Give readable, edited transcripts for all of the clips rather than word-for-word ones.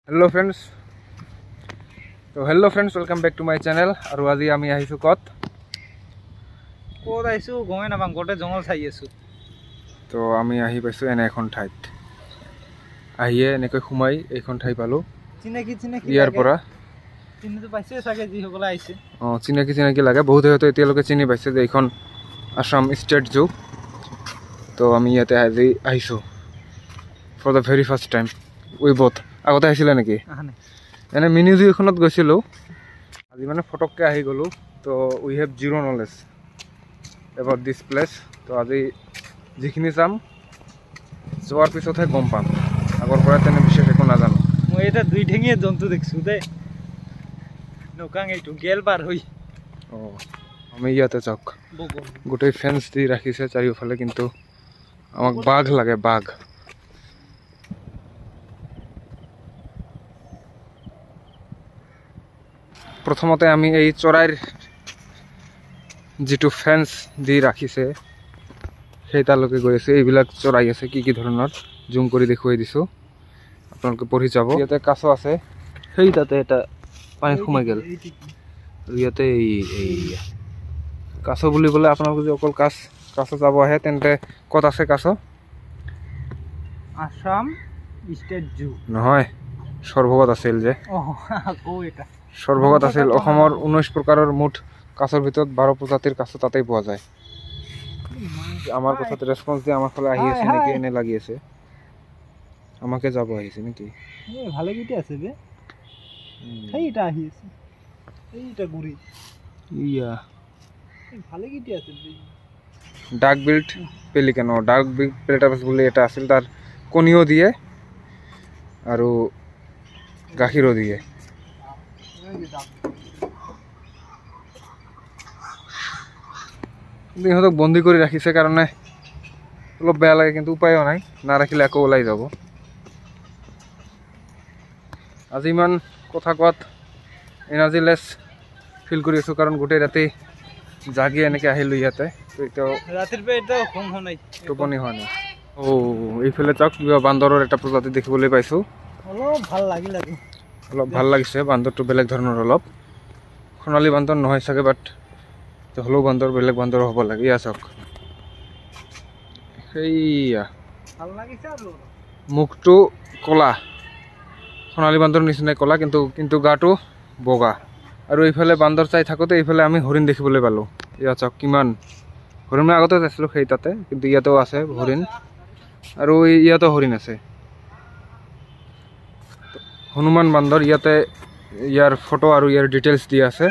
Hello friends welcome back to my channel. और आज आमी आहिसु कत आइसु गमे नापां गोटे जंगल चाई आसु। तो आमी आहि पाइसु एने এখন ঠাইত আহিয়ে এনেকৈ খুমাই এইখন ঠাই পালো। চিনাকি ইয়াৰ পৰা চিনিটো পাইছে সাগে যি হকলা আইছে। চিনাকি লাগে বহুত হয়তো এতিয়ালৈকে চিনি পাইছে যে এইখন আসাম ষ্টেট জু। তো আমি ইয়াতে আজি আহিছো for the very first time. We both আগতে আহিছিলে নেকি? এনে মিনি জু এখনত গৈছিলো, আজি মানে ফটককে আহি গলো। তো we have zero knowledge about this place. তো আজি যিখিনি চাম যোৱাৰ পিছতহে গম পাম, আগৰ পৰা তেনে বিশেষ একো নাজানো। মই এটা দুই ঠেঙীয়া জন্তু দেখছো দে নকাং এইটো গেল পাৰ হৈ। আমি ইয়াতে চাওক গোটেই ফেন্স দি ৰাখিছে চাৰিওফালে, কিন্তু আমাক বাঘ লাগে, বাঘ। প্ৰথমতে আমি এই চৰাইৰ যিটো ফেন্স দি ৰাখিছে সেইটালৈকে গৈ আছে। এইবিলাক চৰাই আছে কি কি ধৰণৰ জুম কৰি দেখুৱাই দিছো, আপোনালোকে পঢ়ি যাব। ইয়াতে কাছ আছে, সেই তাতে এটা পানী সোমাই গেল। ইয়াতে এই কাছ বুলি ক'লে আপোনালোকে যদি অকল কাছ যাব আহে তেন্তে ক'ত আছে কাছ? আসাম ষ্টেট জু নহয়, সৰ্বগত আছিল যে এটা সৰ্বগত আছিল। অসমৰ 19 প্ৰকাৰৰ মুঠ কাছৰ ভিতৰত 12 প্ৰজাতিৰ কাছ তাতেই পোৱা যায়। আমার কথাত রেসপন্স দিয়ে আমার ফালে আহি আছে নাকি এনে লাগি আছে, আমাকে যাব আহিছে নাকি? ভালো গিটি আছে বে, এইটা আহি আছে, এইটা গুড়ি ইয়া ভালো গিটি আছে। ডাক বিল্ট পেলিকান, ডাক বিল্ট প্লেটারাস বলে এটা আছিল। তার কণীও দিয়ে আৰু গাখীৰও দিয়ে। ইহঁতক বন্দী কৰি ৰাখিছে কাৰণে অলপ বেয়া লাগে, কিন্তু উপায়ও নাই, নাৰাখিলে আকৌ ওলাই যাব। আজি ইমান কথা কোৱাত এনাৰ্জিলেছ ফিল কৰি আছো, কাৰণ গোটেই ৰাতি জাগি এনেকৈ আহিলোঁ ইয়াতে। তো এতিয়াও ৰাতিৰ পৰা এতিয়াও টোপনি হোৱা নাই। এইফালে চাওক কিবা বান্দৰৰ এটা প্ৰজাতি দেখিবলৈ পাইছোঁ। অলপ ভাল লাগিছে। বান্দৰটো বেলেগ ধৰণৰ, অলপ সোণালী বান্দৰ নহয় চাগে, বাট হ'লেও বান্দৰ বেলেগ বান্দৰ হ'ব লাগে। ইয়া চাওক, সেইয়া মুখটো কলা, সোণালী বান্দৰ নিচিনাই কলা, কিন্তু গাটো বগা। আৰু এইফালে বান্দৰ চাই থাকোঁতে এইফালে আমি হৰিণ দেখিবলৈ পালোঁ। ইয়া চাওক কিমান হৰিণ, মই আগতে চাইছিলোঁ সেই তাতে, কিন্তু ইয়াতেও আছে হৰিণ, আৰু ইয়াতো হৰিণ আছে। হনুমান বান্দৰ, ইয়াতে ইয়াৰ ফটো আৰু ইয়াৰ ডিটেইলছ দিয়া আছে।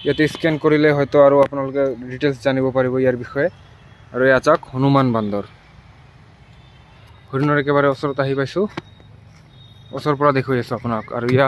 ইয়াতে স্কেন কৰিলে হয়তো আৰু আপোনালোকে ডিটেইলছ জানিব পাৰিব ইয়াৰ বিষয়ে। আৰু এয়া চাওক হনুমান বান্দৰ, হৰিণৰ একেবাৰে ওচৰত আহি পাইছোঁ, ওচৰৰ পৰা দেখুৱাই আছোঁ আপোনাক। আৰু ইয়া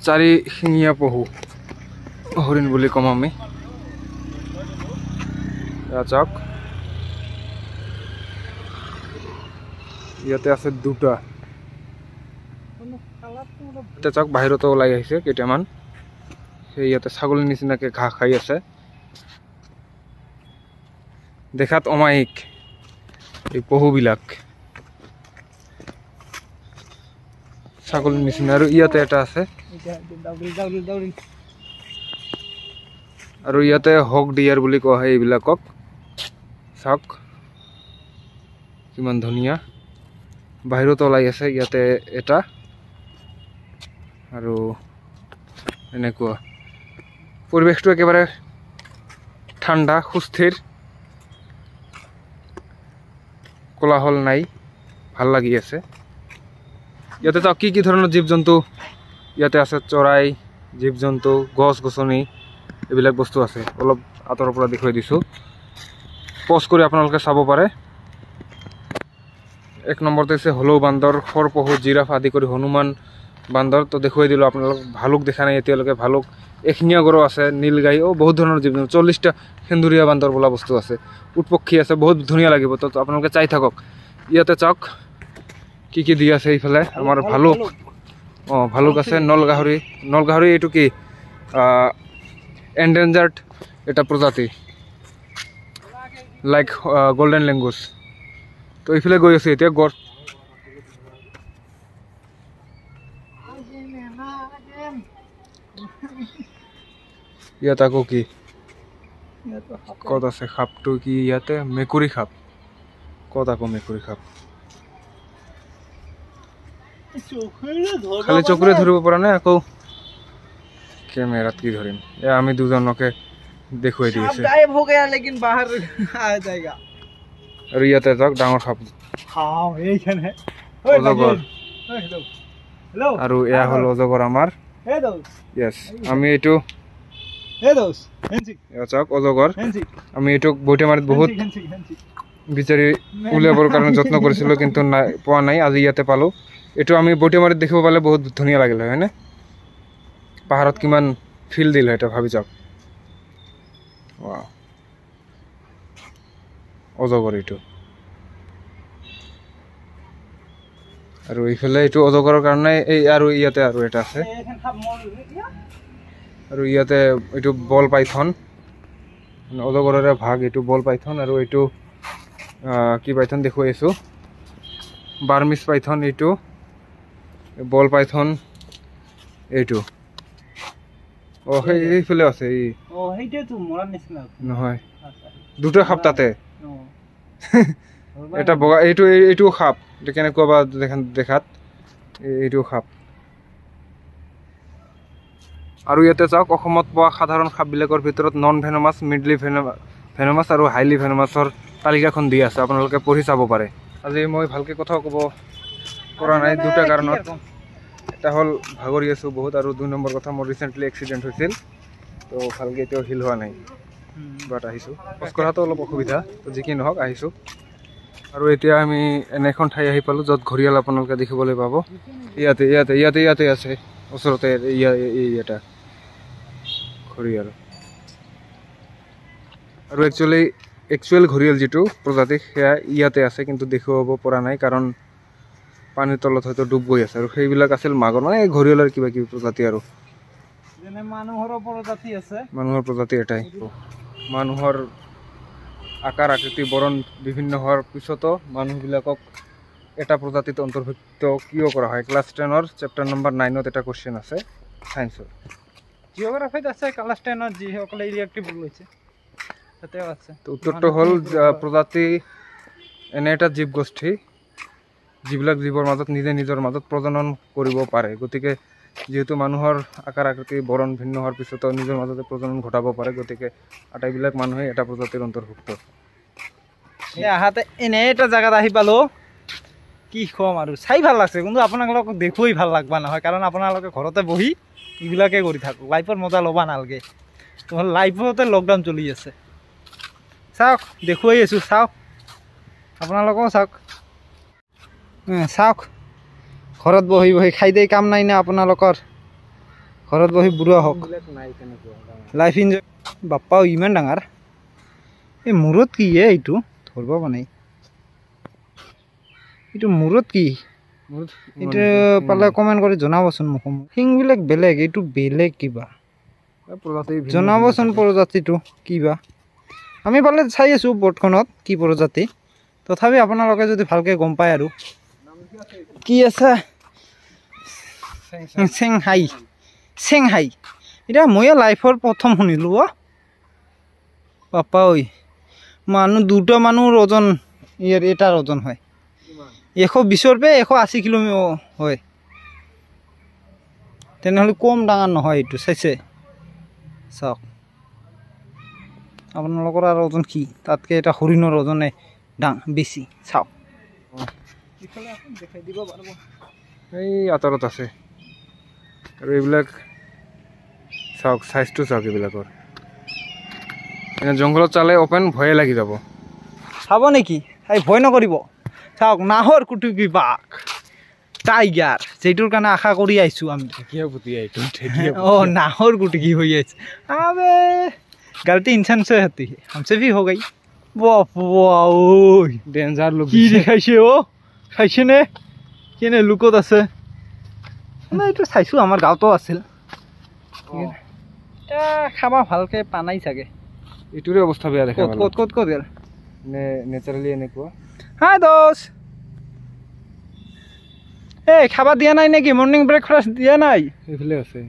চাৰিশিঙীয়া পহু হৰিণ বুলি ক'ম আমি। এয়া চাওক, ইয়াতে আছে দুটা। এতিয়া চাওক বাহিৰতো ওলাই আহিছে কেইটামান, সেই ইয়াতে ছাগলীৰ নিচিনাকৈ ঘাঁহ খাই আছে। দেখাত অমায়িক এই পহুবিলাক, ছাগলীৰ নিচিনা। আৰু ইয়াতে এটা আছে, আৰু ইয়াতে হক ডিয়াৰ বুলি কোৱা হয় এইবিলাকক। চাওক কিমান ধুনীয়া, বাহিৰত ওলাই আছে। ইয়াতে এটা, আৰু এনেকুৱা পৰিৱেশটো একেবাৰে ঠাণ্ডা, সুস্থিৰ, কোলাহল নাই, ভাল লাগি আছে। ইয়াতে চাওক কি কি ধৰণৰ জীৱ জন্তু ইয়াতে আছে, চৰাই, জীৱ জন্তু, গছ গছনি, এইবিলাক বস্তু আছে। অলপ আঁতৰৰ পৰা দেখুৱাই দিছোঁ, পজ কৰি আপোনালোকে চাব পাৰে। এক নম্বৰতে আছে হলৌ বান্দৰ, খৰপহু, জিৰাফ আদি কৰি হনুমান বান্দৰ। তো দেখুৱাই দিলোঁ আপোনালোক। ভালুক দেখা নাই এতিয়ালৈকে, ভালুক, এশিঙীয়া গড় আছে, নীলগাই, বহুত ধৰণৰ জীৱ জন্তু, 40টা সেন্দুৰীয়া বান্দৰ বোলা বস্তু আছে, উট পক্ষী আছে, বহুত ধুনীয়া লাগিব। তো আপোনালোকে চাই থাকক। ইয়াতে চাওক কি কি দি আছে। এইফালে আমাৰ ভালুক, ভালুক আছে, নলগাহৰি এইটো কি এন্ডেঞ্জাৰ্ড এটা প্ৰজাতি, লাইক গোল্ডেন লেংগুজ। তো এইফালে গৈ আছে এতিয়া গড়, ইয়াত আকৌ কি ক'ত আছে সাপটো কি ইয়াতে মেকুৰী সাপ ক'ত আকৌ মেকুৰী সাপ খালি চকুৰে ধৰিব পৰা নাই আকৌ কেমেৰাত কি ধৰিম আমি দুজনকে দেখুৱাই দি আছে আৰু ইয়াতে যাওক ডাঙৰ সাপ অজগৰ আৰু এয়া হ'ল অজগৰ আমাৰ য়েছ আমি এইটো চাওক অজগৰ আমি এইটোক বৈটেমাৰীত বহুত বিচাৰি উলিয়াবৰ কাৰণে যত্ন কৰিছিলোঁ কিন্তু পোৱা নাই আজি ইয়াতে পালোঁ এইটো আমি বৈটেমাৰীত দেখিব পালে বহুত ধুনীয়া লাগিলে হয়নে পাহাৰত কিমান ফিল দিল হয় এটা ভাবি যাওক অজগৰ এইটো আৰু এইফালে এইটো অজগৰৰ কাৰণে এই আৰু ইয়াতে আৰু এটা আছে আৰু ইয়াতে এইটো বল পাইথন অজগৰৰে ভাগ এইটো বল পাইথন আৰু এইটো কি পাইথন দেখুৱাই আছোঁ বাৰ্মিছ পাইথন এইটো বল পাইথন এইটো সেইফালে আছে এই নহয় দুটা সাপ তাতে এটা বগা এইটো সাপ কেনেকুৱা বা দেখাত এইটো সাপ আৰু ইয়াতে চাওক অসমত পোৱা সাধাৰণ সাপবিলাকৰ ভিতৰত নন ভেনমাছ মিডলি ভেনমাছ আৰু হাইলি ভেনমাছৰ তালিকাখন দি আছে আপোনালোকে পঢ়ি চাব পাৰে আজি মই ভালকৈ কথা ক'ব পৰা নাই দুটা কাৰণত এটা হ'ল ভাগৰি আছোঁ বহুত আৰু 2 নম্বৰ কথা মোৰ ৰিচেণ্টলি এক্সিডেণ্ট হৈছিল তো ভালকৈ এতিয়াও হিল হোৱা নাই বাট আহিছোঁ খোজ কঢ়াটো অলপ অসুবিধা তো যি কি নহওক আহিছোঁ আৰু এতিয়া আমি এনে এখন ঠাই আহি পালোঁ য'ত ঘৰিয়াল আপোনালোকে দেখিবলৈ পাব ইয়াতে ইয়াতে ইয়াতে ইয়াতে আছে ওচৰতে এটা ঘৰিয়াল আৰু একচুৱেল ঘৰিয়াল যিটো প্ৰজাতি সেয়া ইয়াতে আছে কিন্তু দেখুৱাব পৰা নাই কাৰণ পানীৰ তলত হয়তো ডুব গৈ আছে আৰু সেইবিলাক আছিল মাগুৰ মানে ঘৰিয়ালৰ কিবা কিবি প্ৰজাতি আৰু মানুহৰ প্ৰজাতি এটাই মানুহৰ আকাৰ আকৃতি বৰণ বিভিন্ন হোৱাৰ পিছতো মানুহবিলাকক এটা প্ৰজাতিত অন্তৰ্ভুক্ত কিয় কৰা হয় ক্লাছ 10ৰ চেপ্টাৰ নম্বৰ 9ত এটা কুৱেশ্যন আছে সায়েন্সৰ জিঅ'গ্ৰাফিত আছে ক্লাছ 10ত যিসকলে ইলেক্টিভ লৈছে তাতেও আছে তো উত্তৰটো হ'ল প্ৰজাতি এনে এটা জীৱ গোষ্ঠী যিবিলাক জীৱৰ মাজত নিজে নিজৰ মাজত প্ৰজনন কৰিব পাৰে গতিকে যেহেতু মানুহৰ আকাৰ আকৃতি বৰণ ভিন্ন হোৱাৰ পিছতো নিজৰ মাজতে প্ৰজনন ঘটাব পাৰে গতিকে আটাইবিলাক মানুহে এটা প্ৰজাতিৰ অন্তৰ্ভুক্ত আহাতে এনে এটা জেগাত আহি পালোঁ কি ক'ম আৰু চাই ভাল লাগছে কিন্তু আপোনালোকক দেখুৱাই ভাল লাগবা নহয় কাৰণ আপোনালোকে ঘৰতে বহি এইবিলাকে কৰি থাকক লাইফৰ মজা ল'বা নালাগে তোমাৰ লাইফতে লকডাউন চলি আছে চাওক দেখুৱাই আছোঁ চাওক আপোনালোকেও চাওক চাওক ঘৰত বহি বহি খাই দেই কাম নাই না আপোনালোকৰ ঘৰত বহি বুঢ়া হওক লাইফ এনজয় বাপ্পাও ইমান ডাঙৰ এই মূৰত কি এইটো ধৰিব মানে এইটো মূৰত কি এইটো পালে কমেণ্ট কৰি জনাবচোন মোক শিংবিলাক বেলেগ এইটো বেলেগ কিবা জনাবচোন প্ৰজাতিটো কিবা আমি পালে চাই আছোঁ বৰ্ডখনত কি প্ৰজাতি তথাপি আপোনালোকে যদি ভালকৈ গম পায় আৰু কি আছে চেংহাই এতিয়া ময়ে লাইফৰ প্ৰথম শুনিলোঁ পাপা ঐ মানুহ দুটা মানুহৰ ওজন ইয়াৰ এটাৰ ওজন হয় 120ৰ পৰা 180 কিলো হয় তেনেহ'লে কম ডাঙৰ নহয় এইটো চাইছে চাওক আপোনালোকৰ আৰু ওজন কি তাতকৈ এটা হৰিণৰ ওজনে বেছি চাওক দেখাই দিব পাৰিব এই আঁতৰত আছে আৰু এইবিলাক চাওক চাইজটো চাওক এইবিলাকৰ এনে জংঘলত চালে অপেন ভয়ে লাগি যাব চাব নেকি এই ভয় নকৰিব চাওক নাহৰ কুটুকী বাঘ টাইগাৰ যেটোৰ কাৰণে আশা কৰি আহিছোঁ আমি নাহৰ কুটুকী হৈ আছে আবে गलती इंसान से होती है हमसे भी हो गई डेंजार लोग खाइছে খাইছে নে কেনে লুকত আছে না এইটো চাইছোঁ আমাৰ গাঁৱতো আছিল খাবা ভালকৈ পানাই চাগে এইটোৰে অৱস্থা বেয়া দেখা ক'ত ক'ত ক'ত গেল নে নেচাৰেলি এনেকুৱা হাই দোষ এই খাবা দিয়া নাই নেকি? মৰ্ণিং ব্ৰেকফাষ্ট দিয়া নাই? এইফালে আছে।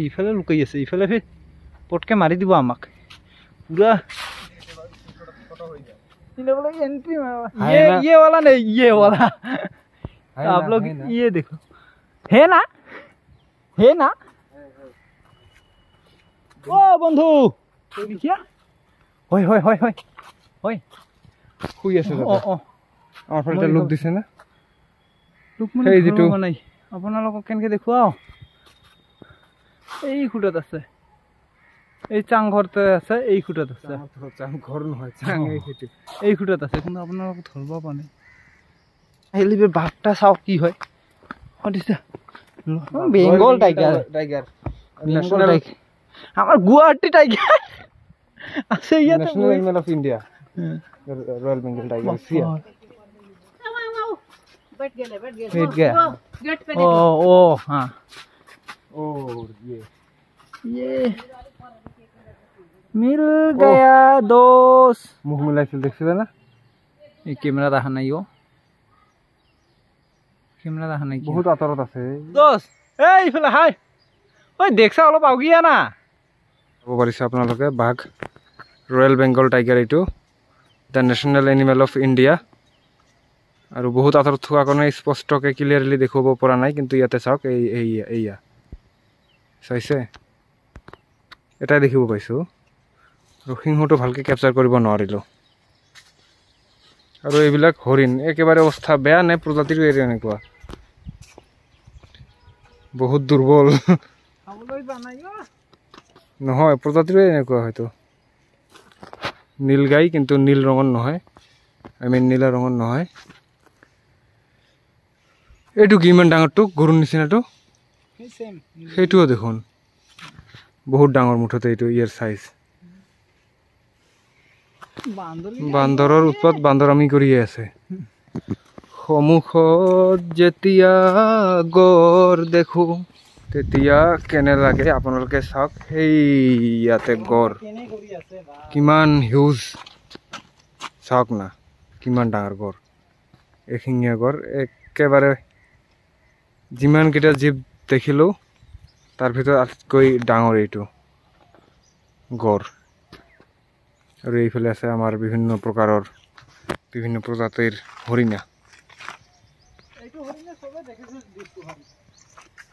ইফালে লুকাই আছে, ইফালে পটকে মাৰি দিব আমাক পুৰা। ये वाला नहीं, ये वाला आप लोग ये देखो, है ना ओ बंधु क्या होय होय होय होय होय শুই আছে ओ ओ আমাৰ ফালে লোক দিছে না লোক মানে এই যেটো নাই আপোনালোকক কেনকে দেখুৱাও। এই খুঁটাত আছে, এই চাংঘৰতে আছে, এই খুঁটাত আছে। ঘৰ নহয় চাং এই খুঁটাত আছে, কিন্তু আপোনালোকে ধৰিব পৰা নাই। আহিলে বাঘটা চাওক কি হয়। বেংগল টাইগাৰ, আমাৰ গুৱাহাটী টাইগাৰ আছে ইয়াতে। National animal of India, royal Bengal tiger Siya. बैठ गया गेट पे। ओ हाँ, और ये मिल गया दोस्त। मुख मिलाइছিল দেখছিলা না? এই ক্যামেরা দেখা নাই, ও ক্যামেরা দেখা নাই, বহুত আতৰত আছে দোস্ত। এই ইফালে হাই, ঐ দেখছা অলপ আগিয়া না। চাব পাৰিছে আপোনালোকে বাঘ, ৰয়েল বেংগল টাইগাৰ, এইটো the national animal of India. আৰু বহুত আঁতৰত থকা কাৰণে স্পষ্টকৈ ক্লিয়াৰলি দেখুৱাব পৰা নাই, কিন্তু ইয়াতে চাওক, এইয়া চাইছে, এটাই দেখিব পাইছোঁ। আৰু সিংহটো ভালকৈ কেপচাৰ কৰিব নোৱাৰিলোঁ। আৰু এইবিলাক হৰিণ একেবাৰে অৱস্থা বেয়া নে? প্ৰজাতিৰো এনেকুৱা বহুত দুৰ্বল নহয়, প্ৰজাতিৰো এনেকুৱা হয়তো। নীল গাই, কিন্তু নীল ৰঙৰ নহয়, নীলা ৰঙৰ নহয়। এইটো কি ইমান ডাঙৰটো? গৰুৰ নিচিনাটো সেইটোও দেখোন বহুত ডাঙৰ মুঠতে। এইটো ইয়াৰ চাইজ। বান্দৰৰ উৎপাত, বান্দৰ আমি কৰিয়ে আছে। সন্মুখত যেতিয়া গড় দেখো তেতিয়া কেনে লাগে আপোনালোকে চাওক। সেই ইয়াতে গড় কিমান হিউজ চাওক না, কিমান ডাঙৰ গড়, এশিঙীয়া গড়। একেবাৰে যিমানকেইটা জীৱ দেখিলোঁ তাৰ ভিতৰত আটাইতকৈ ডাঙৰ এইটো গড়। আৰু এইফালে আছে আমাৰ বিভিন্ন প্ৰকাৰৰ, বিভিন্ন প্ৰজাতিৰ হৰিণা।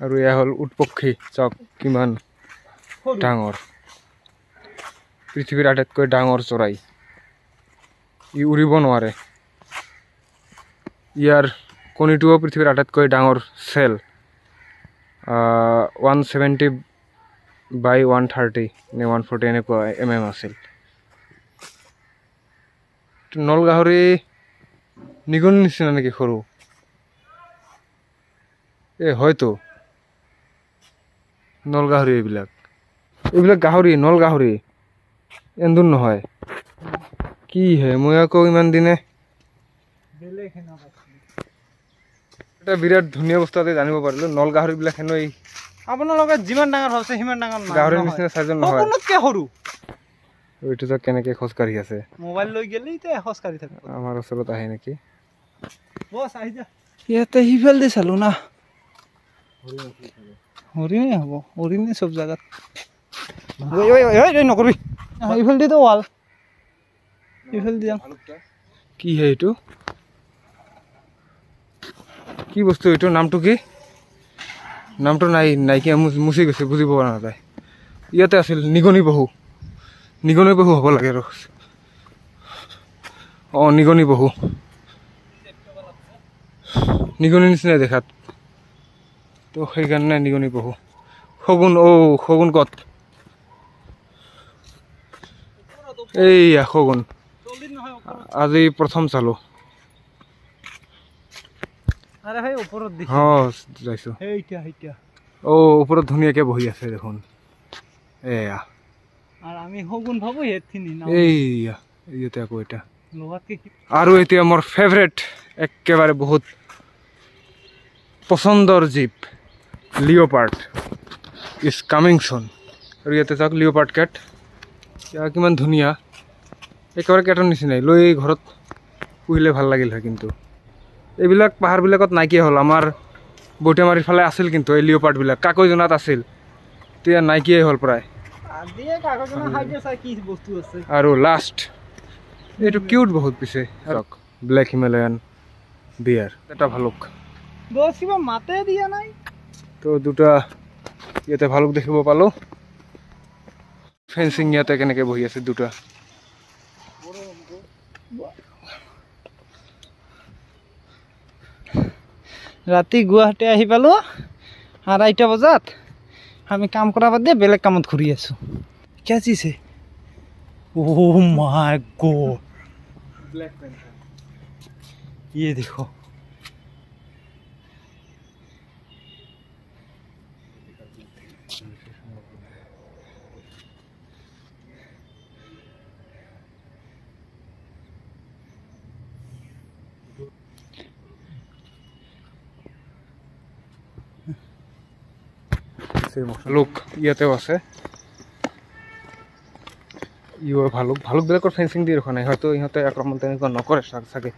আৰু এয়া হ'ল উট পক্ষী, চাওক কিমান ডাঙৰ, পৃথিৱীৰ আটাইতকৈ ডাঙৰ চৰাই। ই উৰিব নোৱাৰে। ইয়াৰ কণীটোও পৃথিৱীৰ আটাইতকৈ ডাঙৰ চেল, 170 by 130 নে 140 এনেকুৱা mm আছিল। নল গাহৰি নিগনিৰ নিচিনা নেকি সৰু? হয়তো নল গাহৰি, এইবিলাক গাহৰি, নল গাহৰি, এন্দুৰ নহয়। কি হে, মই আকৌ ইমান দিনে এটা বিৰাট ধুনীয়া বস্তু এটা জানিব পাৰিলোঁ। নল গাহৰিবিলাক হেনো এই আপোনালোকে যিমান ডাঙৰ হৈছে সিমান ডাঙৰ গাহৰিৰ নিচিনা চাইজৰ নহয়। সৰু এইটো যে কেনেকৈ খোজকাঢ়ি আছে, মোবাইল লৈ গেলি খোজকাঢ়ি থাকিব। আমাৰ ওচৰত আহে নেকি? বছ আহি যা। ইয়াতে সিফাল দি চালো না, হৰিণে হ'ব, হৰিণে চব জাগাত। নকৰিবি, এইফাল দিতো ৱাল, এইফাল দি যাম। কি হে এইটো? কি বস্তু এইটো? নামটো কি? নামটো নাইকিয়া, মুচি গৈছে, বুজিব পৰা নাযায়। ইয়াতে আছিল নিগনি পহু, নিগনি পহু হ'ব লাগে আৰু। অঁ, নিগনি পহু, নিগনিৰ নিচিনাই দেখাত, তো সেইকাৰণে নিগনি পহু। শগুন, শগুন ক'ত? এইয়া শগুন, আজি প্ৰথম চালোঁ। যাইছোঁ। ওপৰত ধুনীয়াকৈ বহি আছে দেখোন। এয়া আমি শগুন ভাবো এইয়া ইয়াতে আকৌ এটা। আৰু এতিয়া মোৰ ফেভৰেট, একেবাৰে বহুত পচন্দৰ জীৱ, লিঅ'পাৰ্ড ইজ কামিং চুন। আৰু ইয়াতে চাওক লিঅ'পাৰ্ড কেট, কিমান ধুনীয়া, একেবাৰে কেটৰ নিচিনাই। লৈ ঘৰত পুহিলে ভাল লাগিল হয়, কিন্তু এইবিলাক পাহাৰবিলাকত নাইকিয়া হ'ল। আমাৰ বৈটেমাৰীৰ ফালে আছিল কিন্তু এই লিঅ'পাৰ্ডবিলাক কাকৈজনাত আছিল এতিয়া নাইকিয়াই হ'ল প্ৰায় আৰু লাষ্ট এইটো কিউট বহুত পিছে ব্লেক হিমালয়ান বিয়াৰ এটা ভালুক কিবা মাতে দিয়া নাই তো দুটা ইয়াতে ভালুক দেখিব পালোঁ ফেন্সিং ইয়াতে কেনেকৈ বহি আছে দুটা ৰাতি গুৱাহাটী আহি পালোঁ 2:30 বজাত আমি কাম কৰা বাদ দিয়ে বেলেগ কামত ঘূৰি আছোঁ क्या चीज है oh my God black panther ये देखो ভালুক ইয়াতেও আছে ভালুকবিলাকৰ ফেন্সিং দি ৰখা নাই হয়তো ইহঁতে আক্ৰমণ তেনেকুৱা নকৰে চাগে